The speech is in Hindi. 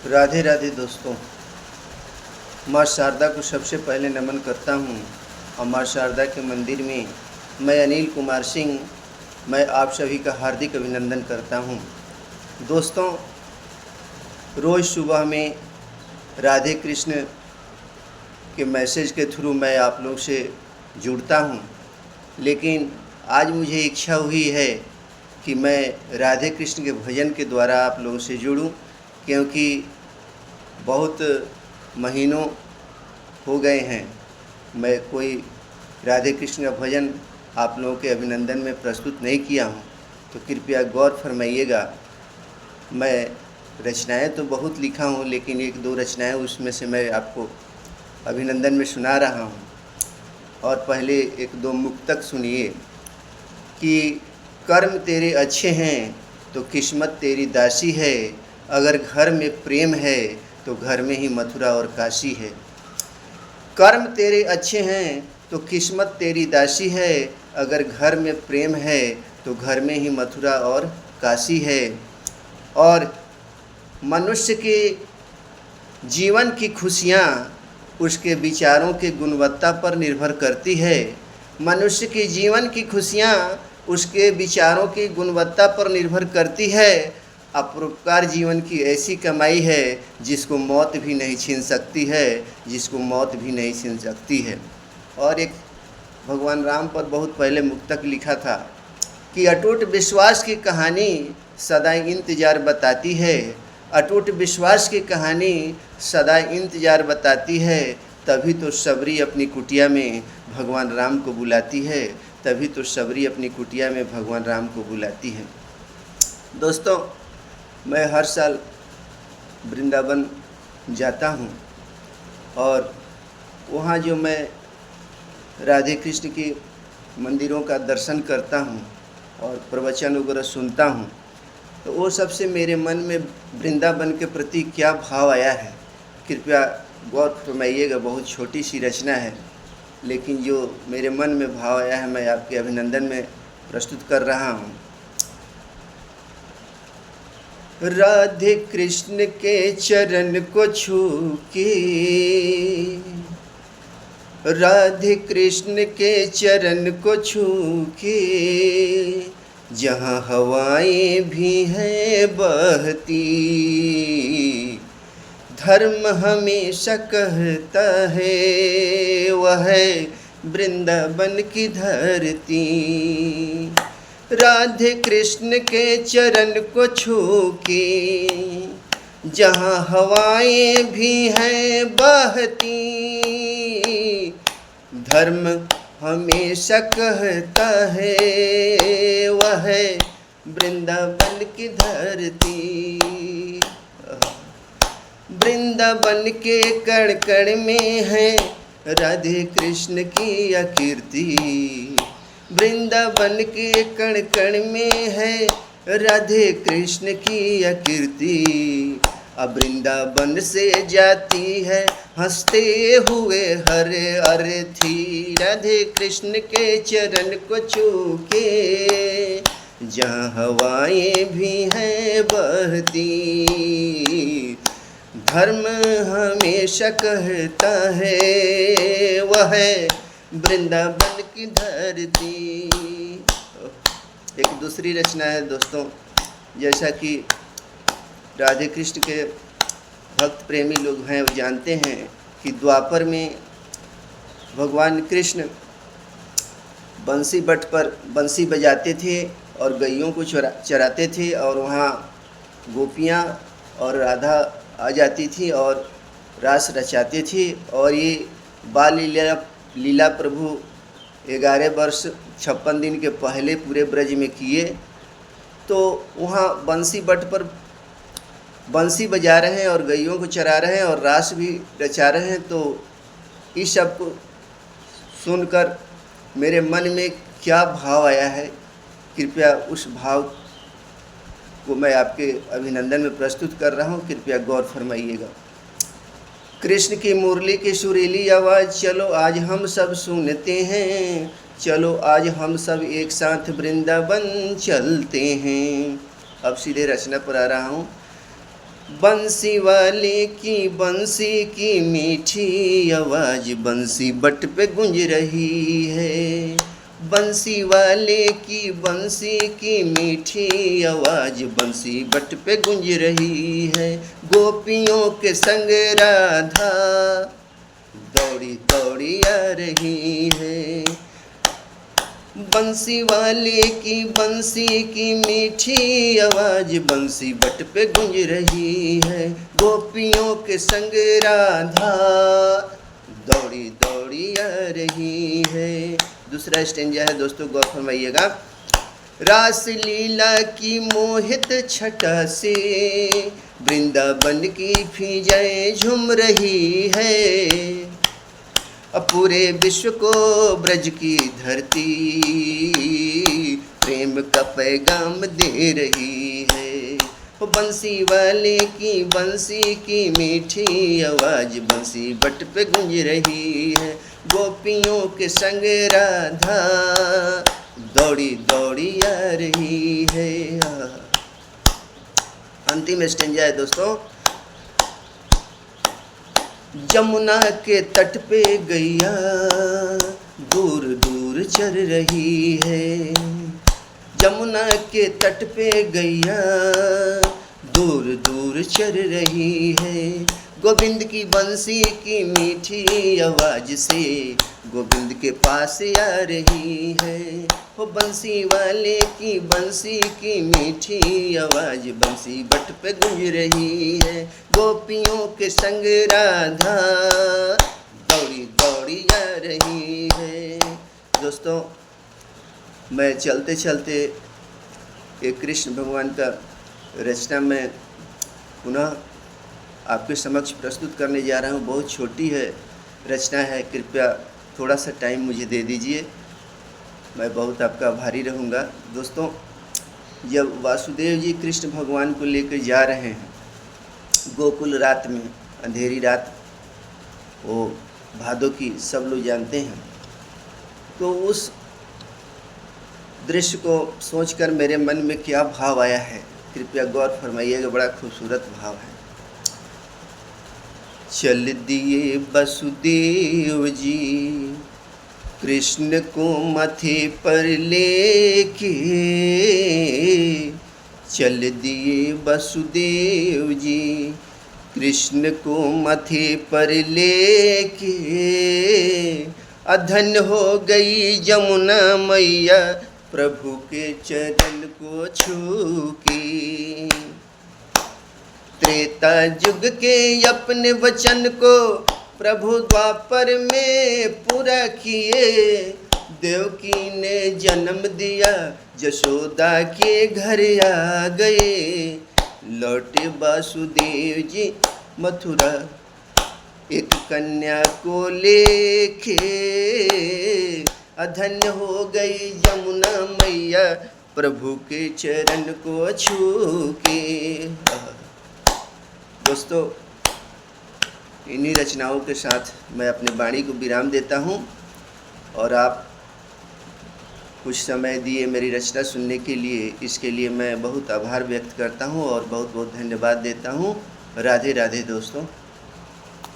राधे राधे दोस्तों। माँ शारदा को सबसे पहले नमन करता हूँ और माँ शारदा के मंदिर में मैं अनिल कुमार सिंह मैं आप सभी का हार्दिक अभिनंदन करता हूँ। दोस्तों, रोज़ सुबह में राधे कृष्ण के मैसेज के थ्रू मैं आप लोग से जुड़ता हूँ, लेकिन आज मुझे इच्छा हुई है कि मैं राधे कृष्ण के भजन के द्वारा आप लोगों से जुड़ूं, क्योंकि बहुत महीनों हो गए हैं मैं कोई राधे कृष्ण का भजन आप लोगों के अभिनंदन में प्रस्तुत नहीं किया हूं, तो कृपया गौर फरमाइएगा। मैं रचनाएं तो बहुत लिखा हूं, लेकिन एक दो रचनाएं उसमें से मैं आपको अभिनंदन में सुना रहा हूं। और पहले एक दो मुक्तक सुनिए कि कर्म तेरे अच्छे हैं तो किस्मत तेरी दासी है, अगर घर में प्रेम है तो घर में ही मथुरा और काशी है। कर्म तेरे अच्छे हैं तो किस्मत तेरी दासी है, अगर घर में प्रेम है तो घर में ही मथुरा और काशी है। और मनुष्य के जीवन की खुशियाँ उसके विचारों के गुणवत्ता पर निर्भर करती है। मनुष्य के जीवन की खुशियाँ उसके विचारों की गुणवत्ता पर निर्भर करती है। अपरोपकार जीवन की ऐसी कमाई है जिसको मौत भी नहीं छीन सकती है, जिसको मौत भी नहीं छीन सकती है। और एक भगवान राम पर बहुत पहले मुक्तक लिखा था कि अटूट विश्वास की कहानी सदा इंतज़ार बताती है, अटूट विश्वास की कहानी सदा इंतज़ार बताती है, तभी तो सबरी अपनी कुटिया में भगवान राम को बुलाती है, तभी तो सबरी अपनी कुटिया में भगवान राम को बुलाती है। दोस्तों, मैं हर साल वृंदावन जाता हूँ और वहाँ जो मैं राधे कृष्ण के मंदिरों का दर्शन करता हूँ और प्रवचन वगैरह सुनता हूँ, तो वो सबसे मेरे मन में वृंदावन के प्रति क्या भाव आया है, कृपया गौर फरमाइएगा। बहुत छोटी सी रचना है, लेकिन जो मेरे मन में भाव आया है मैं आपके अभिनंदन में प्रस्तुत कर रहा हूँ। राधे कृष्ण के चरण को छू के, राधे कृष्ण के चरण को छू के, जहाँ हवाएं भी हैं बहती, धर्म हमेशा कहता है वह है वृंदावन की धरती। राधे कृष्ण के चरण को छू के, जहाँ हवाएं भी हैं बहती, धर्म हमेशा कहता है वह है वृंदावन की धरती। वृंदावन के कण कण में है राधे कृष्ण की कीर्ति, वृंदावन के कण कण में है राधे कृष्ण की कीर्ति। अब वृंदावन से जाती है हंसते हुए हर अर्थी, राधे कृष्ण के चरण को छू के, जहाँ हवाएं भी हैं बहती, धर्म हमेशा कहता है वह है वृंदावन की धरती। एक दूसरी रचना है दोस्तों, जैसा कि राधे कृष्ण के भक्त प्रेमी लोग हैं वो जानते हैं कि द्वापर में भगवान कृष्ण बंसी बट पर बंसी बजाते थे और गैयों को चराते थे, और वहाँ गोपियाँ और राधा आ जाती थी और रास रचाते थे। और ये बाल लीला प्रभु 11 वर्ष 56 दिन के पहले पूरे ब्रज में किए। तो वहाँ बंसी बट पर बंसी बजा रहे हैं और गैयों को चरा रहे हैं और रास भी रचा रहे हैं। तो इस सब को सुनकर मेरे मन में क्या भाव आया है, कृपया उस भाव को मैं आपके अभिनंदन में प्रस्तुत कर रहा हूँ, कृपया गौर फरमाइएगा। कृष्ण की मुरली की सुरीली आवाज़ चलो आज हम सब सुनते हैं, चलो आज हम सब एक साथ वृंदावन चलते हैं। अब सीधे रचना पर आ रहा हूँ। बंसी वाले की बंसी की मीठी आवाज़ बंसी बट पे गूंज रही है। बंसी वाले की बंसी की मीठी आवाज़ बंसी बट पे गूंज रही है। गोपियों के संग राधा दौड़ी दौड़ी आ रही है। बंसी वाले की बंसी की मीठी आवाज़ बंसी बट पे गूंज रही है। गोपियों के संग राधा दौड़ी दौड़ी आ रही है। दूसरा स्टेंजा है दोस्तों, गौर फरमाइएगा। रास लीला की मोहित छटा से वृंदावन की फिजाएं झूम रही है। अब पूरे विश्व को ब्रज की धरती प्रेम का पैगाम दे रही है। वो बंसी वाले की बंसी की मीठी आवाज़ बंसी बट पे गूंज रही है। गोपियों के संग राधा दौड़ी दौड़ी आ रही है। अंतिम स्टेंजा है दोस्तों। जमुना के तट पे गैया दूर दूर चर रही है। जमुना के तट पे गैया दूर दूर चर रही है। गोविंद की बंसी की मीठी आवाज़ से गोविंद के पास आ रही है। वो बंसी वाले की बंसी की मीठी आवाज़ बंसी बट पे गूंज रही है। गोपियों के संग राधा दौड़ी दौड़ी आ रही है। दोस्तों, मैं चलते चलते एक कृष्ण भगवान का रचना में पुनः आपके समक्ष प्रस्तुत करने जा रहा हूँ। बहुत छोटी है रचना है, कृपया थोड़ा सा टाइम मुझे दे दीजिए, मैं बहुत आपका आभारी रहूँगा। दोस्तों, जब वासुदेव जी कृष्ण भगवान को लेकर जा रहे हैं गोकुल रात में, अंधेरी रात, वो भादों की सब लोग जानते हैं, तो उस दृश्य को सोचकर मेरे मन में क्या भाव आया है, कृपया गौर फरमाइएगा। बड़ा खूबसूरत भाव है। चल दिए वसुदेव जी कृष्ण को माथे पर लेके, चल दिए वसुदेव जी कृष्ण को माथे पर लेके। अधन्य हो गई जमुना मैया प्रभु के चरण को छू के। त्रेता युग के अपने वचन को प्रभु द्वापर में पूरा किए। देवकी ने जन्म दिया यशोदा के घर आ गए। लौटे वासुदेव जी मथुरा एक कन्या को लेके। अधन्य हो गई यमुना मैया प्रभु के चरण को छू के। दोस्तों, इन्हीं रचनाओं के साथ मैं अपनी वाणी को विराम देता हूं और आप कुछ समय दिए मेरी रचना सुनने के लिए, इसके लिए मैं बहुत आभार व्यक्त करता हूं और बहुत बहुत धन्यवाद देता हूं। राधे राधे दोस्तों।